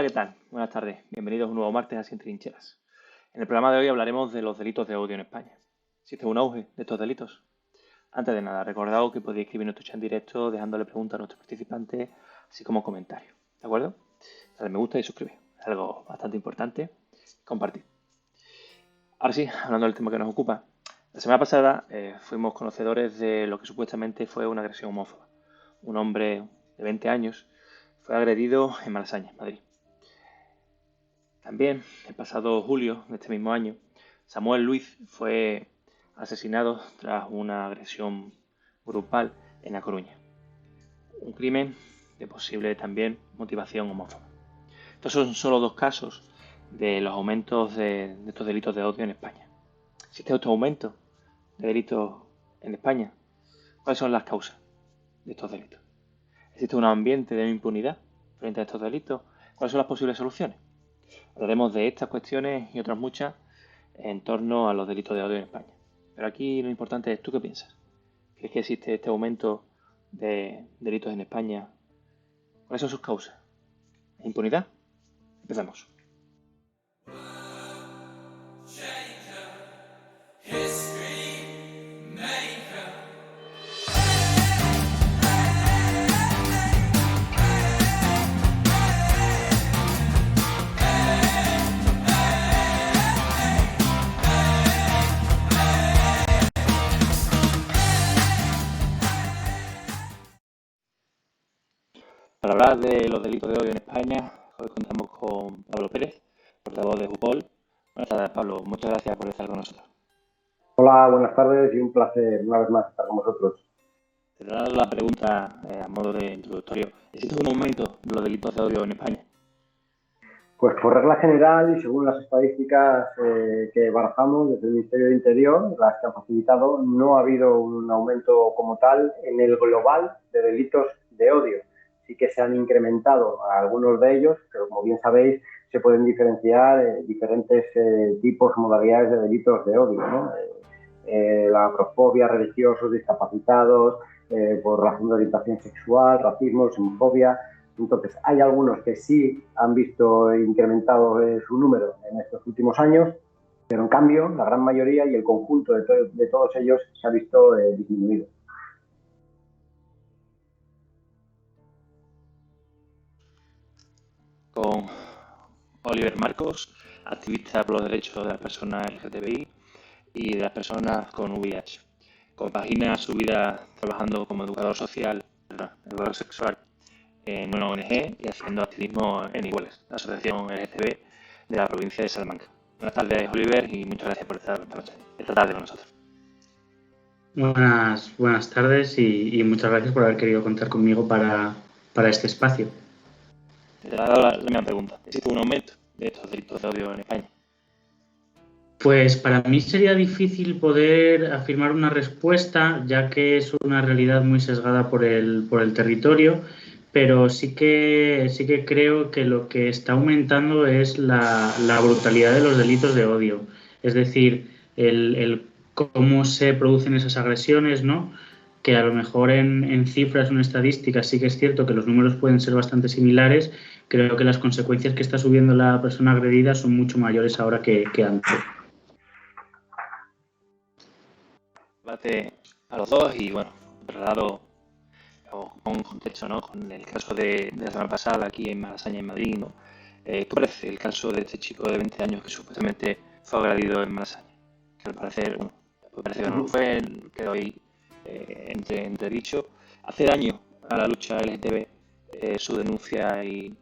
Hola, ¿qué tal? Buenas tardes. Bienvenidos un nuevo martes a Sin Trincheras. En el programa de hoy hablaremos de los delitos de odio en España. ¿Existe un auge de estos delitos? Antes de nada, recordad que podéis escribir en nuestro chat en directo dejándole preguntas a nuestros participantes, así como comentarios. ¿De acuerdo? Dale me gusta y suscribir. Es algo bastante importante. Compartir. Ahora sí, hablando del tema que nos ocupa. La semana pasada fuimos conocedores de lo que supuestamente fue una agresión homófoba. Un hombre de 20 años fue agredido en Malasaña, Madrid. También, el pasado julio de este mismo año, Samuel Luiz fue asesinado tras una agresión grupal en La Coruña. Un crimen de posible también motivación homófoba. Estos son solo dos casos de los aumentos de estos delitos de odio en España. ¿Existe otro aumento de delitos en España? ¿Cuáles son las causas de estos delitos? ¿Existe un ambiente de impunidad frente a estos delitos? ¿Cuáles son las posibles soluciones? Hablaremos de estas cuestiones y otras muchas en torno a los delitos de odio en España. Pero aquí lo importante es, ¿tú qué piensas? ¿Crees que existe este aumento de delitos en España? ¿Cuáles son sus causas? ¿Es impunidad? Empezamos. Para hablar de los delitos de odio en España, hoy contamos con Pablo Pérez, portavoz de JUPOL. Buenas tardes, Pablo. Muchas gracias por estar con nosotros. Hola, buenas tardes y un placer una vez más estar con vosotros. Te traslado la pregunta a modo de introductorio. ¿Existe un aumento de los delitos de odio en España? Pues por regla general y según las estadísticas que barajamos desde el Ministerio de Interior, las que han facilitado, no ha habido un aumento como tal en el global de delitos de odio. Sí que se han incrementado algunos de ellos, pero como bien sabéis, se pueden diferenciar diferentes tipos o modalidades de delitos de odio, ¿no? La agrofobia, religiosos, discapacitados, por razón de orientación sexual, racismo, xenofobia. Entonces, hay algunos que sí han visto incrementado su número en estos últimos años, pero en cambio, la gran mayoría y el conjunto de todos ellos se ha visto disminuido. Con Oliver Marcos, activista por los derechos de las personas LGTBI y de las personas con VIH. Compagina su vida trabajando como educador sexual en una ONG y haciendo activismo en Iguales, la asociación LGTB de la provincia de Salamanca. Buenas tardes, Oliver, y muchas gracias por estar esta tarde con nosotros. Buenas tardes y muchas gracias por haber querido contar conmigo para este espacio. Te he dado la misma pregunta. ¿Existe un aumento de estos delitos de odio en España? Pues para mí sería difícil poder afirmar una respuesta, ya que es una realidad muy sesgada por el territorio, pero sí que creo que lo que está aumentando es la brutalidad de los delitos de odio. Es decir, el cómo se producen esas agresiones, ¿no? Que a lo mejor en cifras o en estadísticas sí que es cierto que los números pueden ser bastante similares. Creo que las consecuencias que está subiendo la persona agredida son mucho mayores ahora que antes. Debate a los dos y bueno, trasladado con un contexto, ¿no? Con el caso de la semana pasada aquí en Malasaña, en Madrid, ¿no? ¿Qué parece el caso de este chico de 20 años que supuestamente fue agredido en Malasaña? Que al parecer, bueno, parece que no lo fue, quedó ahí entredicho. ¿Hace daño a la lucha LGTB su denuncia y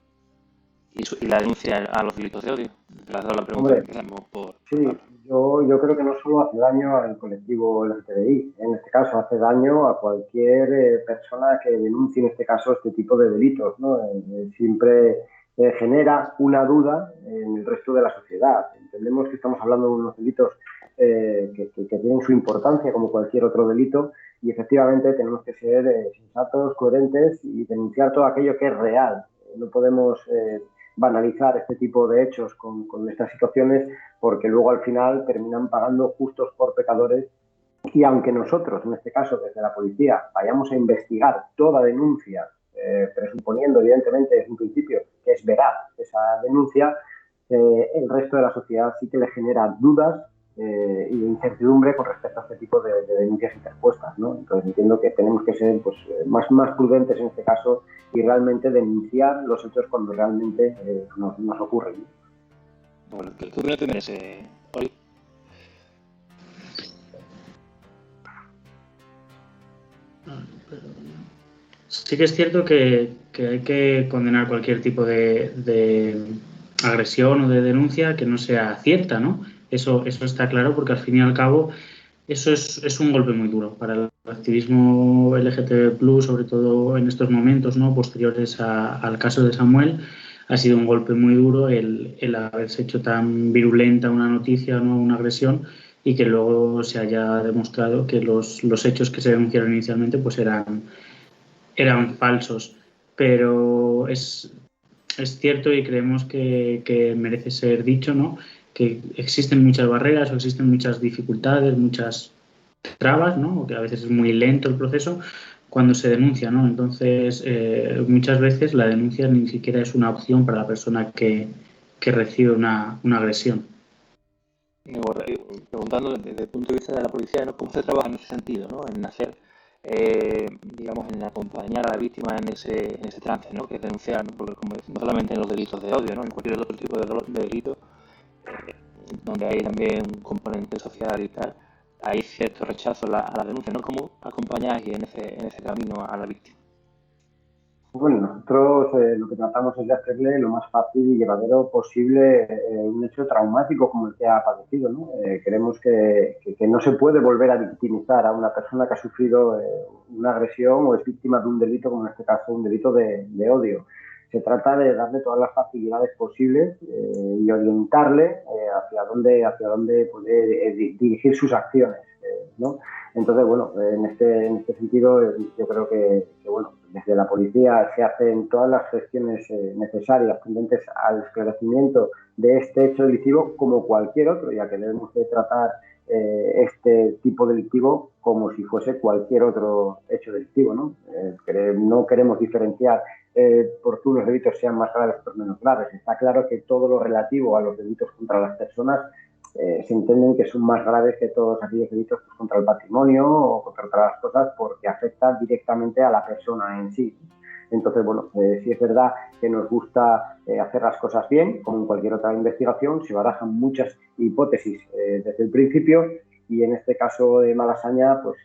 la denuncia a los delitos de odio? Te has dado la pregunta. Hombre, Empezamos por sí, yo creo que no solo hace daño al colectivo LGTBI, en este caso hace daño a cualquier persona que denuncie, en este caso, este tipo de delitos, ¿no? Siempre genera una duda en el resto de la sociedad. Entendemos que estamos hablando de unos delitos que tienen su importancia como cualquier otro delito y efectivamente tenemos que ser sensatos, coherentes y denunciar todo aquello que es real. No podemos banalizar este tipo de hechos con estas situaciones porque luego al final terminan pagando justos por pecadores y aunque nosotros, en este caso desde la policía, vayamos a investigar toda denuncia presuponiendo evidentemente desde un principio que es veraz esa denuncia, el resto de la sociedad sí que le genera dudas y incertidumbre con respecto a este tipo de denuncias interpuestas, ¿no? Entonces entiendo que tenemos que ser pues, más prudentes en este caso y realmente denunciar los hechos cuando realmente nos ocurren. Bueno, ¿qué opinión te merece, Oli? Sí que es cierto que hay que condenar cualquier tipo de agresión o de denuncia que no sea cierta, ¿no? Eso está claro, porque al fin y al cabo eso es un golpe muy duro para el activismo LGTB+, sobre todo en estos momentos, ¿no? Posteriores al caso de Samuel. Ha sido un golpe muy duro el haberse hecho tan virulenta una noticia, ¿no? Una agresión, y que luego se haya demostrado que los hechos que se denunciaron inicialmente pues eran falsos. Pero es cierto, y creemos que merece ser dicho, ¿no? Que existen muchas barreras o existen muchas dificultades, muchas trabas, ¿no? Que a veces es muy lento el proceso cuando se denuncia, ¿no? Entonces, muchas veces la denuncia ni siquiera es una opción para la persona que recibe una agresión. Preguntando desde el punto de vista de la policía, ¿no? ¿Cómo se trabaja en ese sentido, ¿no? En hacer, digamos, en acompañar a la víctima en ese trance, ¿no? Que es denunciar, ¿no? Porque no solamente en los delitos de odio, ¿no? En cualquier otro tipo de delito, donde hay también un componente social y tal, hay cierto rechazo a la denuncia, ¿no? ¿Cómo acompañáis en ese camino a la víctima? Bueno, nosotros lo que tratamos es de hacerle lo más fácil y llevadero posible un hecho traumático como el que ha padecido, ¿no? Creemos que no se puede volver a victimizar a una persona que ha sufrido una agresión o es víctima de un delito, como en este caso un delito de odio. Se trata de darle todas las facilidades posibles y orientarle hacia dónde puede dirigir sus acciones, ¿no? Entonces, bueno, en este sentido yo creo que bueno, desde la policía se hacen todas las gestiones necesarias tendentes al esclarecimiento de este hecho delictivo como cualquier otro, ya que debemos de tratar este tipo delictivo como si fuese cualquier otro hecho delictivo, ¿no? No queremos diferenciar por qué unos delitos sean más graves o menos graves. Está claro que todo lo relativo a los delitos contra las personas se entienden que son más graves que todos aquellos delitos pues, contra el patrimonio o contra otras cosas porque afectan directamente a la persona en sí. Entonces, bueno, sí es verdad que nos gusta hacer las cosas bien, como en cualquier otra investigación, se barajan muchas hipótesis desde el principio y en este caso de Malasaña, pues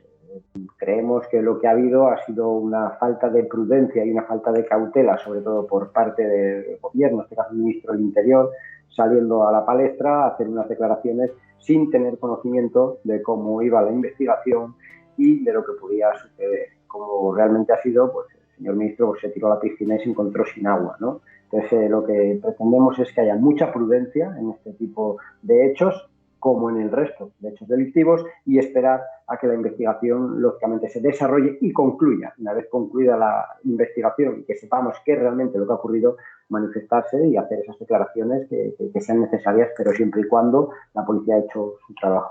creemos que lo que ha habido ha sido una falta de prudencia y una falta de cautela, sobre todo por parte del gobierno, en este caso el ministro del Interior, saliendo a la palestra a hacer unas declaraciones sin tener conocimiento de cómo iba la investigación y de lo que podía suceder. Como realmente ha sido, pues el señor ministro pues, se tiró a la piscina y se encontró sin agua, ¿no? Entonces, lo que pretendemos es que haya mucha prudencia en este tipo de hechos, como en el resto de hechos delictivos, y esperar a que la investigación, lógicamente, se desarrolle y concluya. Una vez concluida la investigación y que sepamos qué es realmente lo que ha ocurrido, manifestarse y hacer esas declaraciones que sean necesarias, pero siempre y cuando la policía ha hecho su trabajo.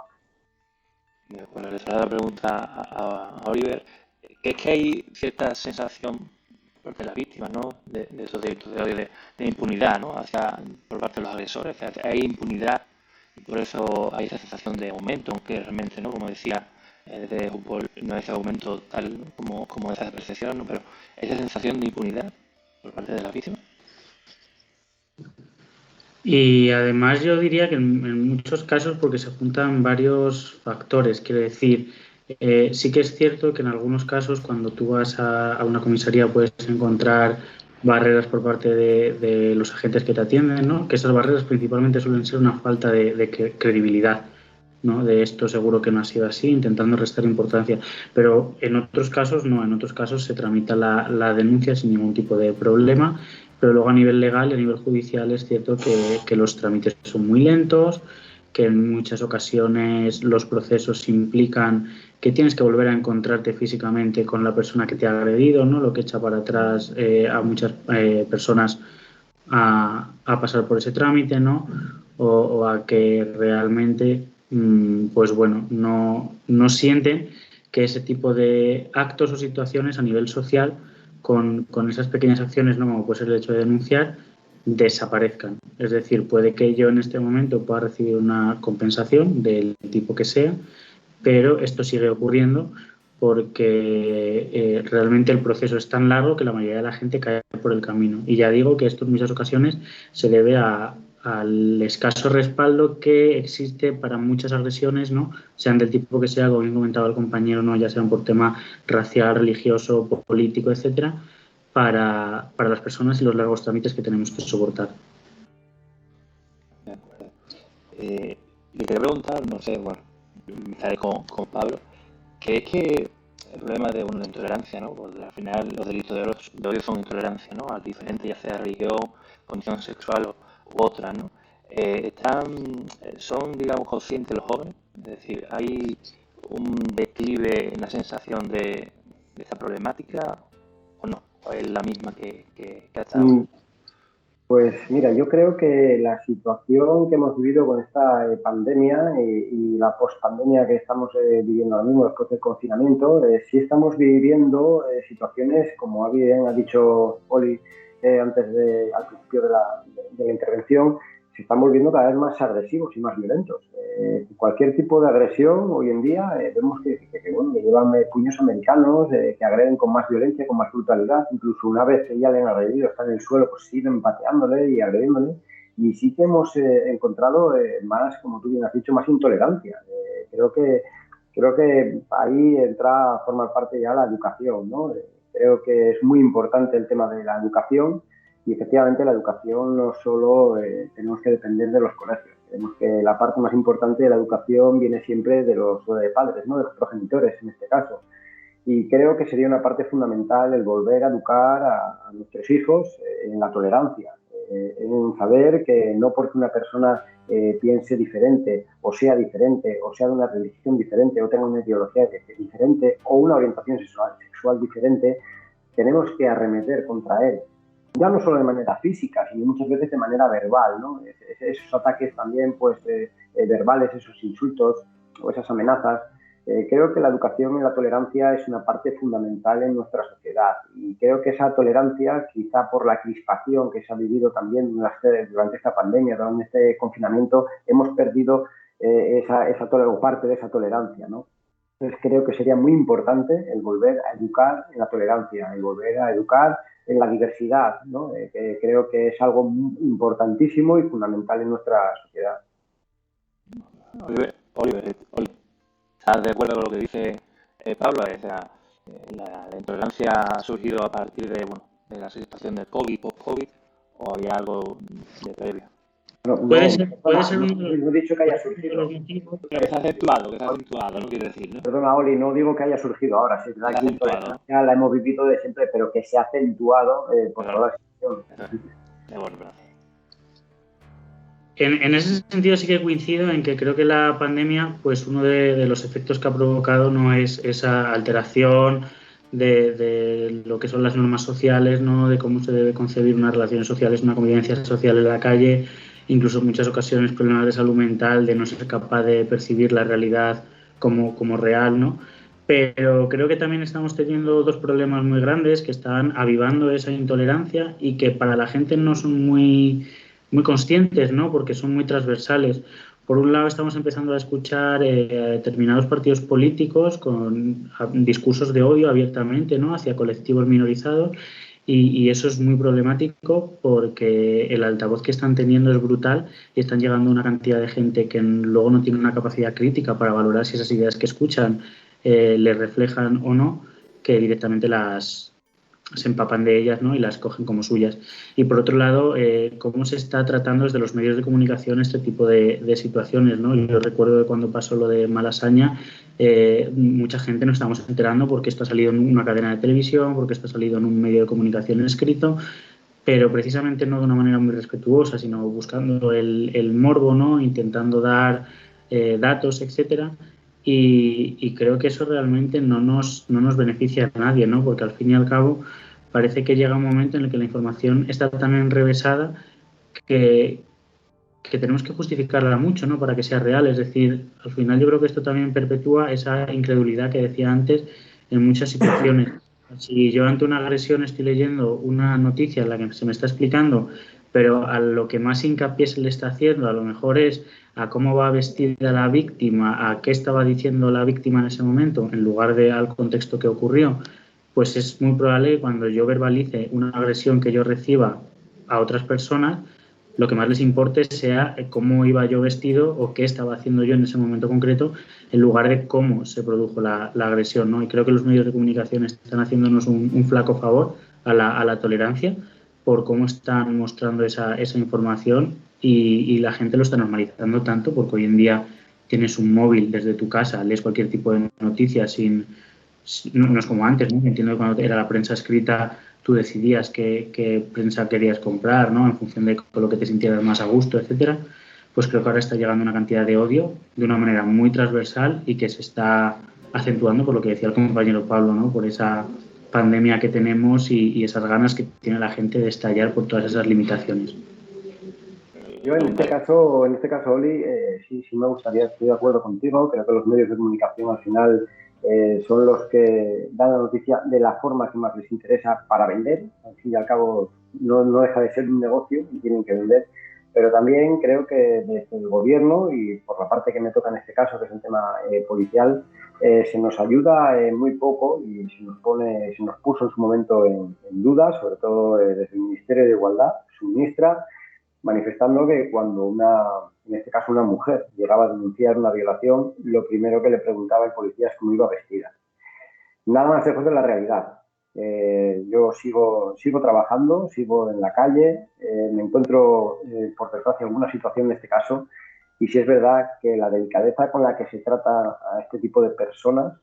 Bueno, le traslado la pregunta a Oliver. Es que hay cierta sensación por parte de las víctimas, ¿no? De esos delitos de odio, de impunidad, ¿no? Por parte de los agresores. O sea, hay impunidad y por eso hay esa sensación de aumento, aunque realmente, ¿no? Como decía, desde fútbol no es ese aumento tal como esa percepción, ¿no? Pero esa sensación de impunidad por parte de las víctimas. Y además yo diría que en muchos casos porque se juntan varios factores, quiero decir, sí que es cierto que en algunos casos cuando tú vas a una comisaría puedes encontrar barreras por parte de los agentes que te atienden, ¿no? Que esas barreras principalmente suelen ser una falta de credibilidad, ¿no? De esto seguro que no ha sido así, intentando restar importancia. Pero en otros casos no, en otros casos se tramita la denuncia sin ningún tipo de problema. Pero luego a nivel legal y a nivel judicial es cierto que los trámites son muy lentos, que en muchas ocasiones los procesos implican que tienes que volver a encontrarte físicamente con la persona que te ha agredido, ¿no? Lo que echa para atrás a muchas personas a pasar por ese trámite, ¿no? O a que realmente, pues bueno, no sienten que ese tipo de actos o situaciones a nivel social con esas pequeñas acciones, ¿no? Como puede ser el hecho de denunciar, desaparezcan. Es decir, puede que yo en este momento pueda recibir una compensación del tipo que sea, pero esto sigue ocurriendo porque realmente el proceso es tan largo que la mayoría de la gente cae por el camino. Y ya digo que esto en muchas ocasiones se debe al escaso respaldo que existe para muchas agresiones, ¿no? Sean del tipo que sea, como bien comentaba el compañero, ¿no? Ya sean por tema racial, religioso, político, etcétera, para las personas y los largos trámites que tenemos que soportar. De acuerdo. Le quería preguntar, no sé, bueno, empezaré con Pablo, que es que el problema de la intolerancia, ¿no? Porque al final los delitos de odio son intolerancia, ¿no? Al diferente, ya sea religión, condición sexual u otra, ¿no? Son, digamos, conscientes los jóvenes, es decir, hay un declive en la sensación de esta problemática o no, o es la misma que hasta ahora. Pues mira, yo creo que la situación que hemos vivido con esta pandemia y la pospandemia que estamos viviendo ahora mismo después del confinamiento, sí estamos viviendo situaciones, como bien ha dicho Oli al principio de la intervención, se están volviendo cada vez más agresivos y más violentos. Cualquier tipo de agresión hoy en día vemos bueno, que llevan puños americanos, que agreden con más violencia, con más brutalidad. Incluso una vez que ya le han agredido, está en el suelo, pues siguen pateándole y agrediéndole. Y sí que hemos encontrado más, como tú bien has dicho, más intolerancia. Creo que ahí entra a formar parte ya la educación, ¿no? Creo que es muy importante el tema de la educación. Y efectivamente la educación no solo tenemos que depender de los colegios. Tenemos que la parte más importante de la educación viene siempre de los padres, ¿no? De los progenitores en este caso. Y creo que sería una parte fundamental el volver a educar a nuestros hijos en la tolerancia, en saber que no porque una persona piense diferente o sea de una religión diferente o tenga una ideología diferente o una orientación sexual diferente, tenemos que arremeter contra él. Ya no solo de manera física, sino muchas veces de manera verbal, ¿no? Esos ataques también, pues, verbales, esos insultos o esas amenazas. Creo que la educación y la tolerancia es una parte fundamental en nuestra sociedad y creo que esa tolerancia, quizá por la crispación que se ha vivido también durante esta pandemia, durante este confinamiento, hemos perdido parte de esa tolerancia, ¿no? Entonces creo que sería muy importante el volver a educar en la tolerancia, el volver a educar en la diversidad, ¿no? Que creo que es algo importantísimo y fundamental en nuestra sociedad. Oliver, ¿estás de acuerdo con lo que dice Pablo? O sea, la intolerancia ha surgido a partir de la situación del COVID, post-COVID, o había algo de previo. Puede ser no he dicho que haya surgido. Que se ha acentuado, no quiere decir, ¿no? Perdona, Oli, no digo que haya surgido ahora, sí, la intolerancia la hemos vivido de siempre, pero que se ha acentuado por toda la situación. En ese sentido sí que coincido en que creo que la pandemia, pues uno de los efectos que ha provocado no es esa alteración de lo que son las normas sociales, ¿no? De cómo se debe concebir unas relaciones sociales, una convivencia social en la calle, incluso en muchas ocasiones problemas de salud mental, de no ser capaz de percibir la realidad como real, ¿no? Pero creo que también estamos teniendo dos problemas muy grandes que están avivando esa intolerancia y que para la gente no son muy conscientes, ¿no? Porque son muy transversales. Por un lado, estamos empezando a escuchar a determinados partidos políticos con discursos de odio abiertamente, ¿no? Hacia colectivos minorizados y eso es muy problemático porque el altavoz que están teniendo es brutal y están llegando a una cantidad de gente que luego no tiene una capacidad crítica para valorar si esas ideas que escuchan les reflejan o no, que directamente se empapan de ellas, ¿no? Y las cogen como suyas. Y por otro lado, cómo se está tratando desde los medios de comunicación este tipo de situaciones, ¿no? Yo recuerdo que cuando pasó lo de Malasaña, mucha gente nos estamos enterando porque esto ha salido en una cadena de televisión, porque esto ha salido en un medio de comunicación escrito, pero precisamente no de una manera muy respetuosa, sino buscando el morbo, ¿no? Intentando dar datos, etcétera. Y creo que eso realmente no nos beneficia a nadie, ¿no? Porque al fin y al cabo parece que llega un momento en el que la información está tan enrevesada que tenemos que justificarla mucho, ¿no? Para que sea real. Es decir, al final yo creo que esto también perpetúa esa incredulidad que decía antes en muchas situaciones. Si yo ante una agresión estoy leyendo una noticia en la que se me está explicando, pero a lo que más hincapié se le está haciendo a lo mejor es a cómo va vestida la víctima, a qué estaba diciendo la víctima en ese momento, en lugar de al contexto que ocurrió, pues es muy probable que cuando yo verbalice una agresión que yo reciba a otras personas, lo que más les importe sea cómo iba yo vestido o qué estaba haciendo yo en ese momento concreto, en lugar de cómo se produjo la agresión, ¿no? Y creo que los medios de comunicación están haciéndonos un flaco favor a la tolerancia por cómo están mostrando esa información y la gente lo está normalizando tanto porque hoy en día tienes un móvil desde tu casa, lees cualquier tipo de noticias no es como antes, ¿no? Entiendo que cuando era la prensa escrita tú decidías qué prensa querías comprar, ¿no? En función de con lo que te sintieras más a gusto, etcétera. Pues creo que ahora está llegando una cantidad de odio de una manera muy transversal y que se está acentuando por lo que decía el compañero Pablo, ¿no? Por esa pandemia que tenemos y esas ganas que tiene la gente de estallar por todas esas limitaciones. Yo en este caso, Oli, sí me gustaría, estoy de acuerdo contigo. Creo que los medios de comunicación al final son los que dan la noticia de la forma que más les interesa para vender. Al fin y al cabo, no deja de ser un negocio y tienen que vender. Pero también creo que desde el gobierno y por la parte que me toca en este caso, que es el tema policial, se nos ayuda muy poco y se nos puso en su momento en duda, sobre todo desde el Ministerio de Igualdad, su ministra, manifestando que cuando en este caso una mujer, llegaba a denunciar una violación, lo primero que le preguntaba el policía es cómo iba vestida. Nada más lejos de la realidad. Yo sigo trabajando, sigo en la calle, me encuentro, por desgracia, en alguna situación en este caso, y sí es verdad que la delicadeza con la que se trata a este tipo de personas,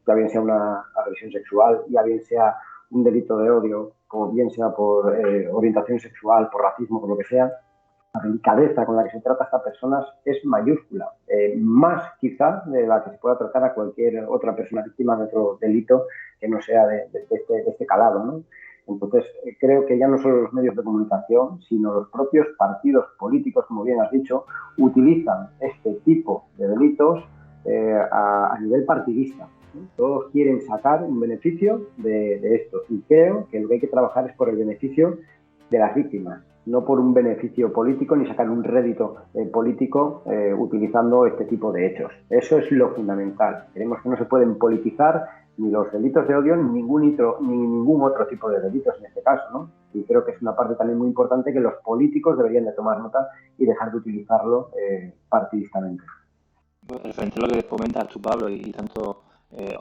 ya bien sea una agresión sexual, ya bien sea un delito de odio, o bien sea por orientación sexual, por racismo, por lo que sea, la delicadeza con la que se trata a estas personas es mayúscula, más quizá de la que se pueda tratar a cualquier otra persona víctima de otro delito que no sea de este calado, ¿no? Entonces, creo que ya no solo los medios de comunicación, sino los propios partidos políticos, como bien has dicho, utilizan este tipo de delitos a nivel partidista, ¿no? Todos quieren sacar un beneficio de esto y creo que lo que hay que trabajar es por el beneficio de las víctimas, no por un beneficio político ni sacar un rédito político utilizando este tipo de hechos. Eso es lo fundamental. Creemos que no se pueden politizar ni los delitos de odio ni ningún otro tipo de delitos en este caso, ¿no? Y creo que es una parte también muy importante que los políticos deberían de tomar nota y dejar de utilizarlo partidistamente. Referente a lo que comentas tú, Pablo, y tanto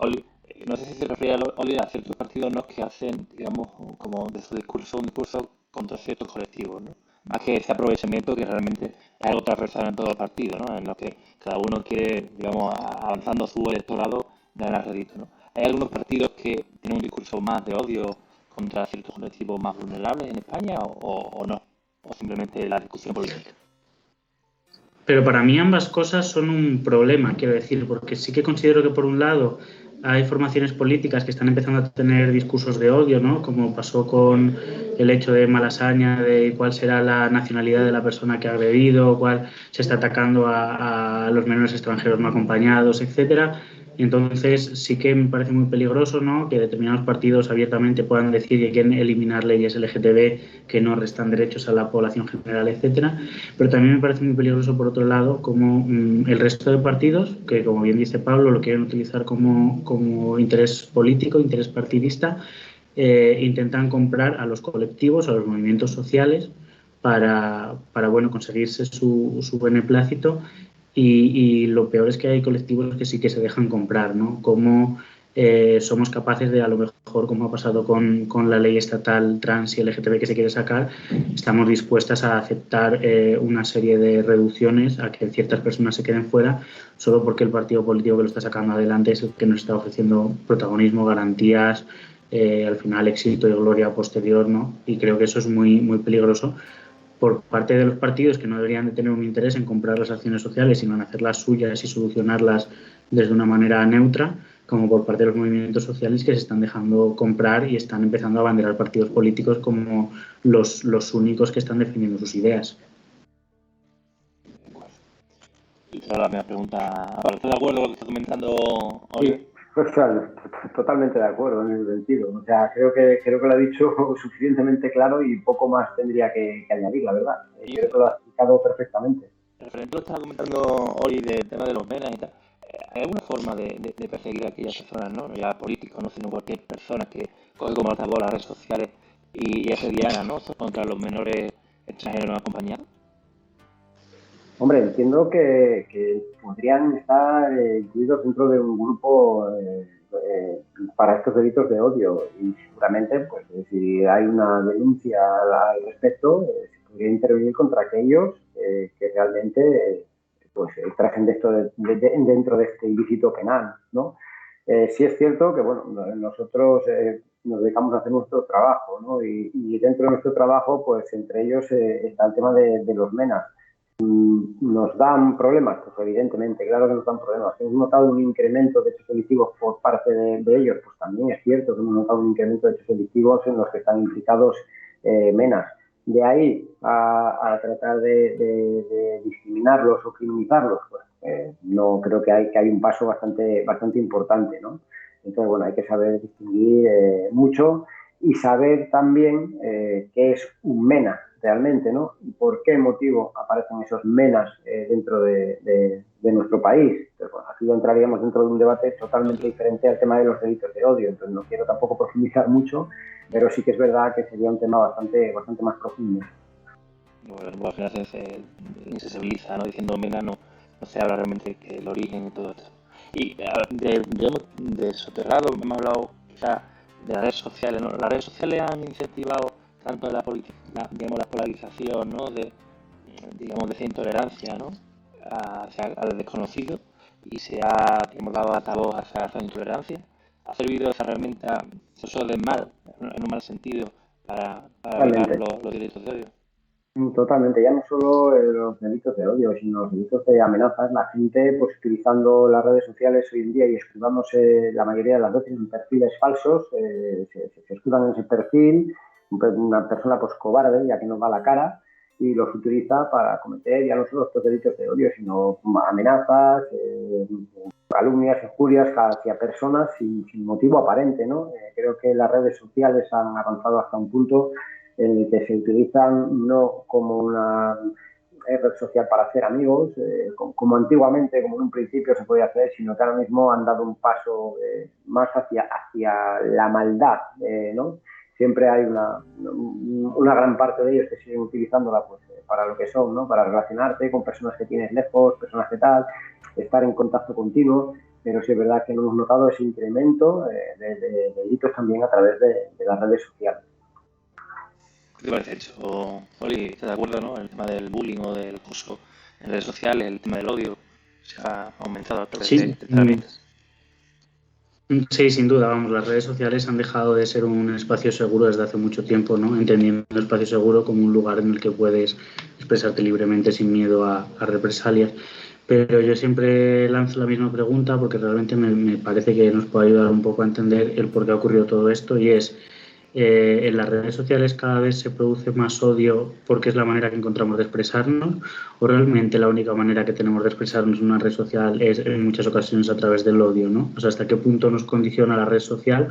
Oli, no sé si se refiere a Oli a ciertos partidos, ¿no?, que hacen, digamos, como de su discurso, un discurso contra ciertos colectivos, ¿no? Más que ese aprovechamiento que realmente es algo transversal en todo el partido, ¿no? En lo que cada uno quiere, digamos, avanzando su electorado, ganar rédito, ¿no? Hay algunos partidos que tienen un discurso más de odio contra ciertos colectivos más vulnerables en España o no, o simplemente la discusión política. Pero para mí ambas cosas son un problema, quiero decir, porque sí que considero que por un lado hay formaciones políticas que están empezando a tener discursos de odio, ¿no? Como pasó con el hecho de Malasaña, de cuál será la nacionalidad de la persona que ha agredido, cuál se está atacando a los menores extranjeros no acompañados, etcétera. Entonces sí que me parece muy peligroso, ¿no?, que determinados partidos abiertamente puedan decir que quieren eliminar leyes LGTB que no restan derechos a la población general, etcétera. Pero también me parece muy peligroso, por otro lado, como el resto de partidos, que como bien dice Pablo, lo quieren utilizar como interés político, interés partidista, intentan comprar a los colectivos, a los movimientos sociales, para bueno, conseguirse su beneplácito. Y lo peor es que hay colectivos que sí que se dejan comprar, ¿no? Como somos capaces de, a lo mejor, como ha pasado con la ley estatal trans y LGTB que se quiere sacar, estamos dispuestas a aceptar una serie de reducciones a que ciertas personas se queden fuera solo porque el partido político que lo está sacando adelante es el que nos está ofreciendo protagonismo, garantías, al final éxito y gloria posterior, ¿no? Y creo que eso es muy, muy peligroso por parte de los partidos, que no deberían de tener un interés en comprar las acciones sociales, sino en hacerlas suyas y solucionarlas desde una manera neutra, como por parte de los movimientos sociales que se están dejando comprar y están empezando a abanderar partidos políticos como los únicos que están defendiendo sus ideas. Y ahora me pregunta, ¿estás de acuerdo con lo que está comentando Oli? Sí, O sea, totalmente de acuerdo en ese sentido. O sea, creo que lo ha dicho suficientemente claro y poco más tendría que añadir, la verdad. Creo que lo ha explicado perfectamente. Referente a lo que estaba comentando Oli del tema de los menas y tal, ¿hay alguna forma de perseguir a aquellas personas, no ya políticos, no, sino cualquier persona que coge como altavoz las redes sociales y asediana, ¿no? contra los menores extranjeros no acompañados? Hombre, entiendo que podrían estar incluidos dentro de un grupo para estos delitos de odio y seguramente, pues, si hay una denuncia al respecto, se podría intervenir contra aquellos que realmente pues trajen de esto dentro de este ilícito penal, ¿no? Sí es cierto que, bueno, nosotros nos dedicamos a hacer nuestro trabajo, ¿no? Y dentro de nuestro trabajo, pues entre ellos está el tema de los menas. ¿Nos dan problemas? Pues evidentemente, claro que nos dan problemas. ¿Hemos notado un incremento de hechos delictivos por parte de ellos? Pues también es cierto que hemos notado un incremento de hechos delictivos en los que están implicados menas. De ahí a tratar de discriminarlos o criminalizarlos, pues no creo que hay un paso bastante importante, ¿no? Entonces, bueno, hay que saber distinguir mucho y saber también qué es un MENA realmente, ¿no? Y por qué motivo aparecen esos MENAs dentro de nuestro país. Entonces, bueno, aquí entraríamos dentro de un debate totalmente diferente al tema de los delitos de odio. Entonces, no quiero tampoco profundizar mucho, pero sí que es verdad que sería un tema bastante más profundo. Bueno, al final se insensibiliza, ¿no? Diciendo mena no se habla realmente del origen y todo esto. Y digamos, de soterrado hemos hablado quizás de las redes sociales, ¿no? Las redes sociales han incentivado tanto digamos, la polarización, ¿no? Digamos, de esa intolerancia, ¿no? Al desconocido y se ha, digamos, dado altavoz a esa intolerancia. Ha servido esa herramienta, eso del mal, en un mal sentido, para evitar los delitos de odio. Totalmente, ya no solo los delitos de odio, sino los delitos de amenazas. La gente, pues utilizando las redes sociales hoy en día y escudándose la mayoría de las veces en perfiles falsos, se escudan en ese perfil, una persona pues cobarde, ya que no va a la cara, y los utiliza para cometer ya no solo estos delitos de odio, sino amenazas, calumnias, injurias hacia personas sin motivo aparente, ¿no? Creo que las redes sociales han avanzado hasta un punto en el que se utilizan no como una red social para hacer amigos, como antiguamente, como en un principio se podía hacer, sino que ahora mismo han dado un paso más hacia la maldad, ¿no? Siempre hay una gran parte de ellos que siguen utilizándola pues, para lo que son, ¿no? Para relacionarte con personas que tienes lejos, personas que tal, estar en contacto continuo, pero sí es verdad que no hemos notado ese incremento de delitos también a través de las redes sociales. ¿Qué te parece eso, Oli? ¿Estás de acuerdo, no? El tema del bullying o del acoso en redes sociales, el tema del odio, se ha aumentado a través de estas herramientas. Sí, sin duda, vamos, las redes sociales han dejado de ser un espacio seguro desde hace mucho tiempo, ¿no? Entendiendo el espacio seguro como un lugar en el que puedes expresarte libremente sin miedo a represalias. Pero yo siempre lanzo la misma pregunta porque realmente me parece que nos puede ayudar un poco a entender el por qué ha ocurrido todo esto y es, en las redes sociales cada vez se produce más odio porque es la manera que encontramos de expresarnos o realmente la única manera que tenemos de expresarnos en una red social es en muchas ocasiones a través del odio, ¿no? O sea, hasta qué punto nos condiciona la red social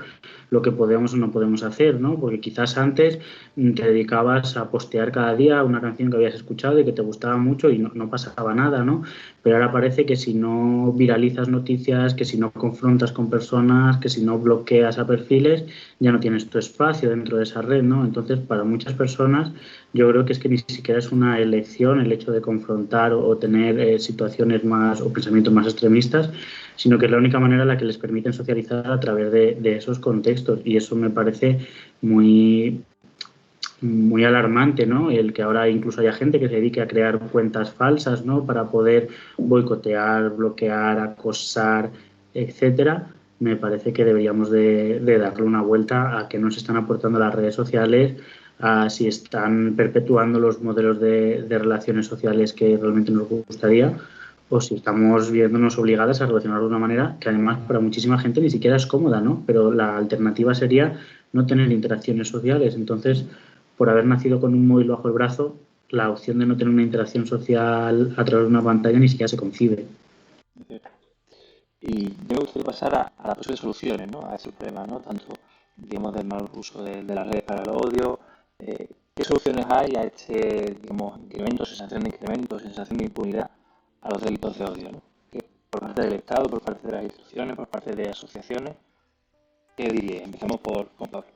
lo que podemos o no podemos hacer, ¿no? Porque quizás antes te dedicabas a postear cada día una canción que habías escuchado y que te gustaba mucho y no pasaba nada, ¿no? Pero ahora parece que si no viralizas noticias, que si no confrontas con personas, que si no bloqueas a perfiles, ya no tienes tu espacio dentro de esa red, ¿no? Entonces, para muchas personas, yo creo que es que ni siquiera es una elección el hecho de confrontar o tener situaciones más o pensamientos más extremistas, sino que es la única manera en la que les permiten socializar a través de esos contextos. Y eso me parece muy alarmante, ¿no? El que ahora incluso haya gente que se dedique a crear cuentas falsas, ¿no? Para poder boicotear, bloquear, acosar, etcétera. Me parece que deberíamos de darle una vuelta a qué nos están aportando las redes sociales, a si están perpetuando los modelos de relaciones sociales que realmente nos gustaría o si estamos viéndonos obligadas a relacionar de una manera que además para muchísima gente ni siquiera es cómoda, ¿no? Pero la alternativa sería no tener interacciones sociales. Entonces, por haber nacido con un móvil bajo el brazo, la opción de no tener una interacción social a través de una pantalla ni siquiera se concibe. Y yo me gustaría pasar a las posibles soluciones, ¿no? A esos problemas, ¿no? Tanto, digamos, del mal uso de las redes para el odio. ¿Qué soluciones hay a este, digamos, incremento, sensación de impunidad a los delitos de odio, ¿no? Que por parte del Estado, por parte de las instituciones, por parte de asociaciones, ¿qué diría? Empezamos con Pablo.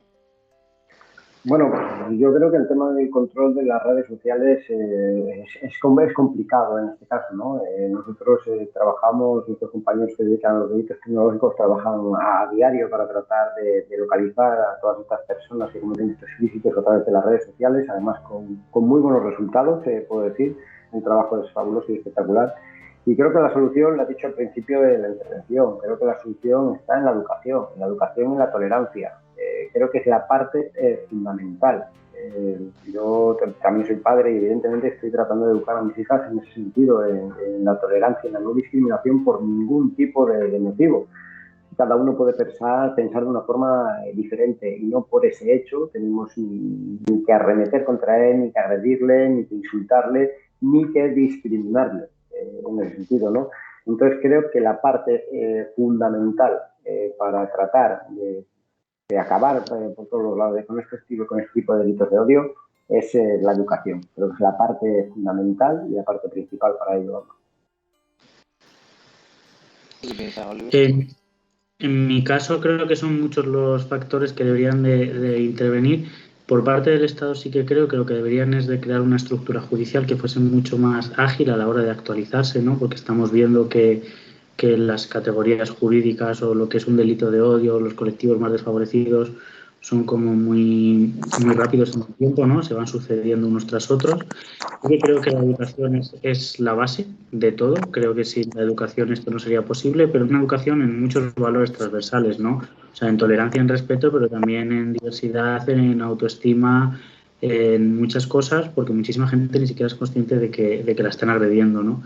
Bueno, yo creo que el tema del control de las redes sociales es complicado en este caso, ¿no? Nosotros trabajamos, nuestros compañeros que se dedican a los delitos tecnológicos trabajan a diario para tratar de localizar a todas estas personas que cometen estos ilícitos a través de las redes sociales, además con muy buenos resultados, puedo decir. El trabajo es fabuloso y espectacular. Y creo que la solución, lo he dicho al principio de la intervención, creo que la solución está en la educación y en la tolerancia. Creo que es la parte fundamental. Yo también soy padre y evidentemente estoy tratando de educar a mis hijas en ese sentido, en la tolerancia, en la no discriminación por ningún tipo de motivo. Cada uno puede pensar de una forma diferente y no por ese hecho tenemos ni que arremeter contra él, ni que agredirle, ni que insultarle, ni que discriminarle en ese sentido, ¿no? Entonces creo que la parte fundamental para tratar de acabar por todos los lados con este tipo de delitos de odio es la educación. Creo que es la parte fundamental y la parte principal para ello. En mi caso creo que son muchos los factores que deberían de intervenir. Por parte del Estado sí que creo que lo que deberían es de crear una estructura judicial que fuese mucho más ágil a la hora de actualizarse, ¿no? Porque estamos viendo que las categorías jurídicas o lo que es un delito de odio, los colectivos más desfavorecidos, son como muy rápidos en el tiempo, ¿no? Se van sucediendo unos tras otros. Yo creo que la educación es la base de todo. Creo que sin la educación esto no sería posible, pero una educación en muchos valores transversales, ¿no? O sea, en tolerancia, en respeto, pero también en diversidad, en autoestima, en muchas cosas, porque muchísima gente ni siquiera es consciente de que la están agrediendo, ¿no?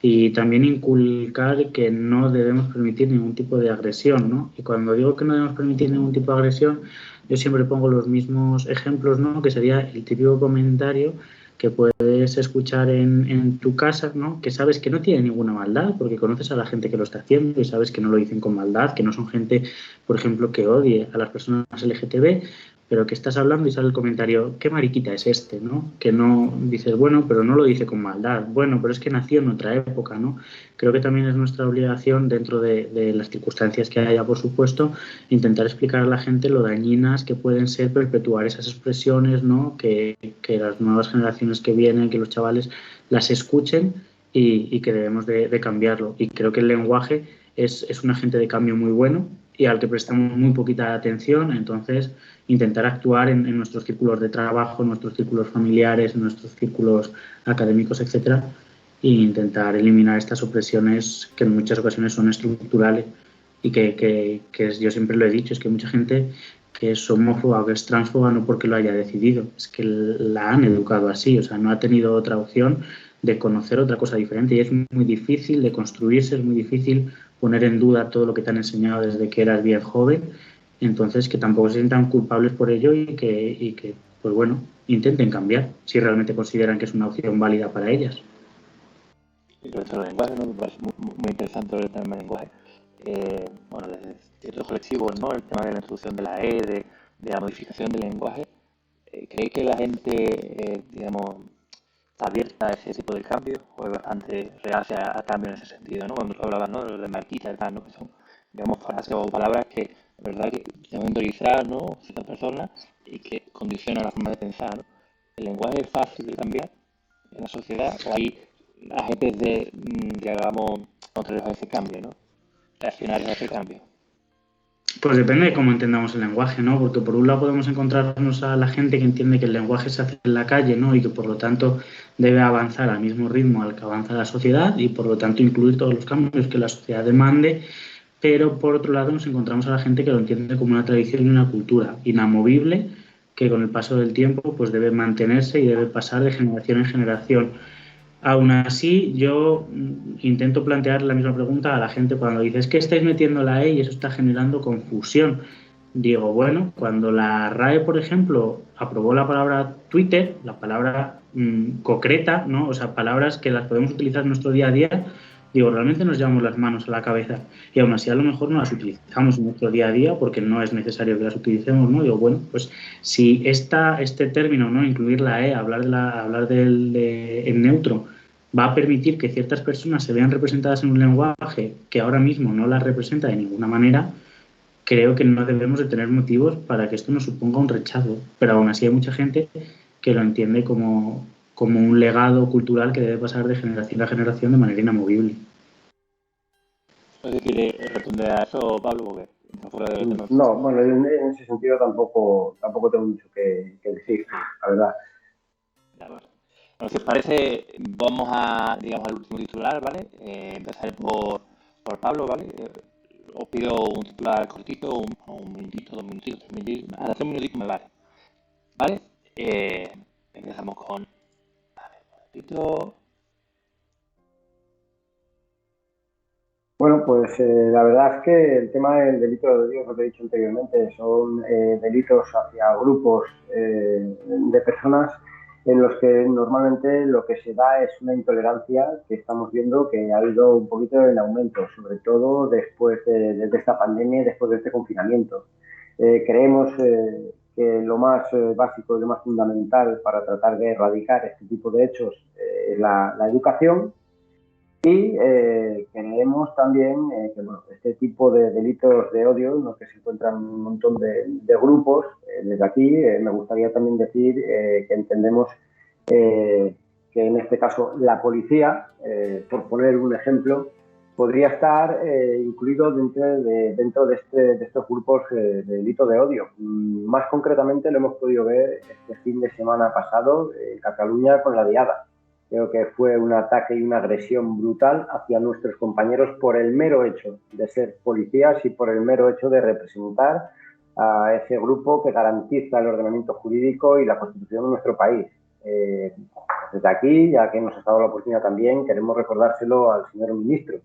Y también inculcar que no debemos permitir ningún tipo de agresión, ¿no? Y cuando digo que no debemos permitir ningún tipo de agresión, yo siempre pongo los mismos ejemplos, ¿no? Que sería el típico comentario que puedes escuchar en tu casa, ¿no? Que sabes que no tiene ninguna maldad, porque conoces a la gente que lo está haciendo y sabes que no lo dicen con maldad, que no son gente, por ejemplo, que odie a las personas LGTB, pero que estás hablando y sale el comentario, qué mariquita es este, ¿no? Que no dices, bueno, pero no lo dice con maldad, bueno, pero es que nació en otra época, ¿no? Creo que también es nuestra obligación, dentro de las circunstancias que haya, por supuesto, intentar explicar a la gente lo dañinas que pueden ser perpetuar esas expresiones, ¿no? Que las nuevas generaciones que vienen, que los chavales las escuchen y que debemos de cambiarlo. Y creo que el lenguaje es un agente de cambio muy bueno y al que prestamos muy poquita atención, entonces intentar actuar en nuestros círculos de trabajo, en nuestros círculos familiares, en nuestros círculos académicos, etcétera, e intentar eliminar estas opresiones que en muchas ocasiones son estructurales y que yo siempre lo he dicho, es que mucha gente que es homófoba o que es transfoba no porque lo haya decidido, es que la han educado así, o sea, no ha tenido otra opción de conocer otra cosa diferente y es muy difícil de construirse, es muy difícil poner en duda todo lo que te han enseñado desde que eras bien joven. Entonces, que tampoco se sientan culpables por ello y que, pues bueno, intenten cambiar si realmente consideran que es una opción válida para ellas. Y con esto del lenguaje, ¿no? Me parece muy interesante el tema del lenguaje. Bueno, desde ciertos colectivos, ¿no? El tema de la introducción de la E, de la modificación del lenguaje. ¿Cree que la gente, digamos, está abierta a ese tipo de cambio o es bastante reacia a cambio en ese sentido, ¿no? Cuando tú hablabas, ¿no? De marquita y tal, ¿no? Que son, digamos, frases o palabras que, la verdad, que tenemos que utilizar, ¿no? Ciertas personas y que condicionan la forma de pensar, ¿no? ¿El lenguaje es fácil de cambiar en la sociedad o hay agentes digamos, contrarios a ese cambio, ¿no? Reaccionarios a ese cambio? Pues depende de cómo entendamos el lenguaje, ¿no? Porque por un lado podemos encontrarnos a la gente que entiende que el lenguaje se hace en la calle, ¿no? Y que por lo tanto debe avanzar al mismo ritmo al que avanza la sociedad y por lo tanto incluir todos los cambios que la sociedad demande. Pero por otro lado nos encontramos a la gente que lo entiende como una tradición y una cultura inamovible que con el paso del tiempo pues debe mantenerse y debe pasar de generación en generación. Aún así, yo intento plantear la misma pregunta a la gente cuando dice es que estáis metiendo la E y eso está generando confusión. Digo, bueno, cuando la RAE, por ejemplo, aprobó la palabra Twitter, la palabra concreta, ¿no? O sea, palabras que las podemos utilizar en nuestro día a día, Digo, realmente nos llevamos las manos a la cabeza y aún así a lo mejor no las utilizamos en nuestro día a día porque no es necesario que las utilicemos, ¿no? Digo, bueno, pues si este término, ¿no? Incluir la E, hablar en neutro, va a permitir que ciertas personas se vean representadas en un lenguaje que ahora mismo no las representa de ninguna manera, creo que no debemos de tener motivos para que esto nos suponga un rechazo. Pero aún así hay mucha gente que lo entiende como un legado cultural que debe pasar de generación a generación de manera inamovible. ¿Quiere responder a eso, Pablo? Porque está fuera del tema. No, bueno, en ese sentido tampoco tengo mucho que decir, la verdad. De acuerdo. Bueno, si os parece, vamos a, digamos, al último titular, ¿vale? Empezaré por Pablo, ¿vale? Os pido un titular cortito, un minutito, 2 minutitos, 3 minutitos, hasta 3 minutitos me vale. ¿Vale? Empezamos con... A ver, un momentito. Bueno, pues la verdad es que el tema del delito de odio, lo que he dicho anteriormente, son delitos hacia grupos de personas en los que normalmente lo que se da es una intolerancia que estamos viendo que ha ido un poquito en aumento, sobre todo después de esta pandemia y después de este confinamiento. Creemos que lo más básico y lo más fundamental para tratar de erradicar este tipo de hechos es la educación. Y creemos también que bueno, este tipo de delitos de odio, en los que se encuentran un montón de grupos, desde aquí me gustaría también decir que entendemos que en este caso la policía, por poner un ejemplo, podría estar incluido dentro de estos grupos de delito de odio. Más concretamente lo hemos podido ver este fin de semana pasado en Cataluña con la Diada. Creo que fue un ataque y una agresión brutal hacia nuestros compañeros por el mero hecho de ser policías y por el mero hecho de representar a ese grupo que garantiza el ordenamiento jurídico y la Constitución de nuestro país. Desde aquí, ya que nos ha dado la oportunidad también, queremos recordárselo al señor ministro,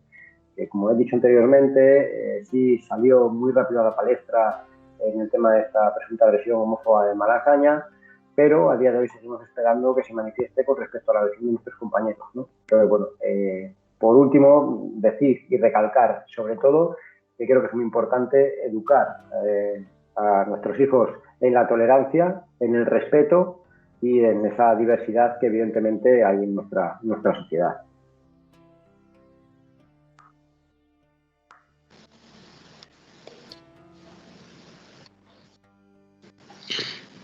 que como he dicho anteriormente, sí salió muy rápido a la palestra en el tema de esta presunta agresión homófoba de Malasaña, pero a día de hoy seguimos esperando que se manifieste con respecto a la agresión de nuestros compañeros, ¿no? Entonces, bueno, por último, decir y recalcar, sobre todo, que creo que es muy importante educar a nuestros hijos en la tolerancia, en el respeto y en esa diversidad que evidentemente hay en nuestra sociedad.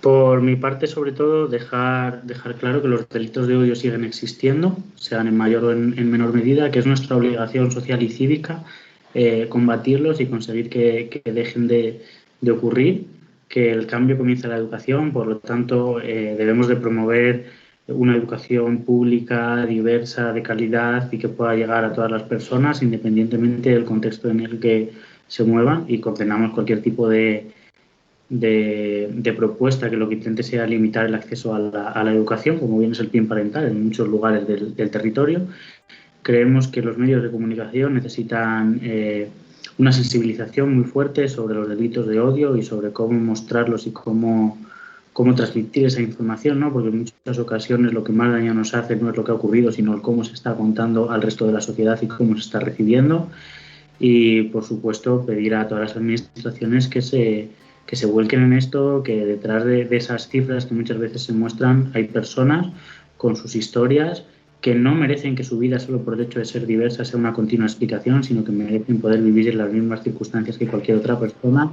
Por mi parte, sobre todo, dejar claro que los delitos de odio siguen existiendo, sean en mayor o en menor medida, que es nuestra obligación social y cívica combatirlos y conseguir que dejen de ocurrir, que el cambio comienza en la educación, por lo tanto, debemos de promover una educación pública, diversa, de calidad y que pueda llegar a todas las personas, independientemente del contexto en el que se muevan, y condenamos cualquier tipo de propuesta que lo que intente sea limitar el acceso a la educación, como bien es el PIN parental en muchos lugares del territorio. Creemos que los medios de comunicación necesitan una sensibilización muy fuerte sobre los delitos de odio y sobre cómo mostrarlos y cómo transmitir esa información, ¿no? Porque en muchas ocasiones lo que más daño nos hace no es lo que ha ocurrido, sino el cómo se está contando al resto de la sociedad y cómo se está recibiendo. Y, por supuesto, pedir a todas las administraciones que se vuelquen en esto, que detrás de esas cifras que muchas veces se muestran hay personas con sus historias que no merecen que su vida, solo por el hecho de ser diversa, sea una continua explicación, sino que merecen poder vivir en las mismas circunstancias que cualquier otra persona,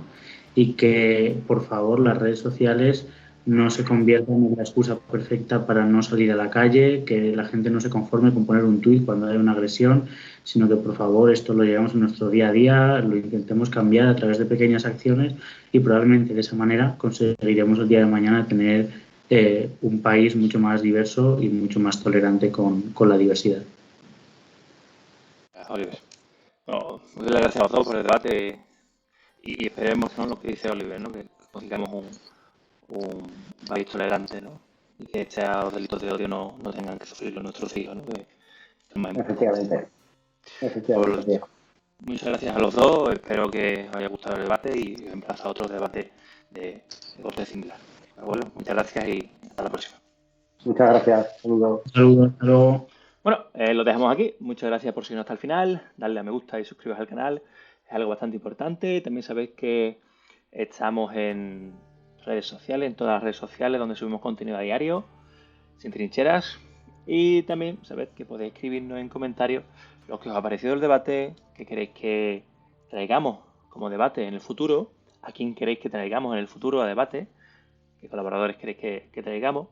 y que, por favor, las redes sociales no se conviertan en la excusa perfecta para no salir a la calle, que la gente no se conforme con poner un tuit cuando hay una agresión, sino que, por favor, esto lo llevamos en nuestro día a día, lo intentemos cambiar a través de pequeñas acciones, y probablemente de esa manera conseguiremos el día de mañana tener un país mucho más diverso y mucho más tolerante con la diversidad. Oliver. Bueno, muchas gracias a todos por el debate y esperemos, ¿no?, lo que dice Oliver, ¿no?, que consigamos un país tolerante, ¿no?, y que estos delitos de odio no tengan que sufrirlo nuestros hijos, ¿no?, que es más importante. Efectivamente. Muchas gracias a los dos, espero que os haya gustado el debate y emplazo a otro debate de corte similar. Bueno, muchas gracias y hasta la próxima. Muchas gracias. Saludos. Saludos, hasta luego. Bueno, lo dejamos aquí. Muchas gracias por seguirnos hasta el final. Darle a me gusta y suscribiros al canal. Es algo bastante importante. También sabéis que estamos en redes sociales, en todas las redes sociales donde subimos contenido a diario, sin trincheras. Y también sabéis que podéis escribirnos en comentarios lo que os ha parecido el debate, qué queréis que traigamos como debate en el futuro, a quién queréis que traigamos en el futuro a debate, qué colaboradores queréis que traigamos.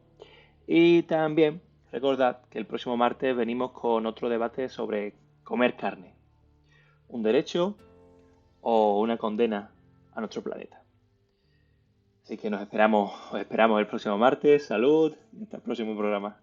Y también recordad que el próximo martes venimos con otro debate sobre comer carne, un derecho o una condena a nuestro planeta. Así que os esperamos el próximo martes. Salud y hasta el próximo programa.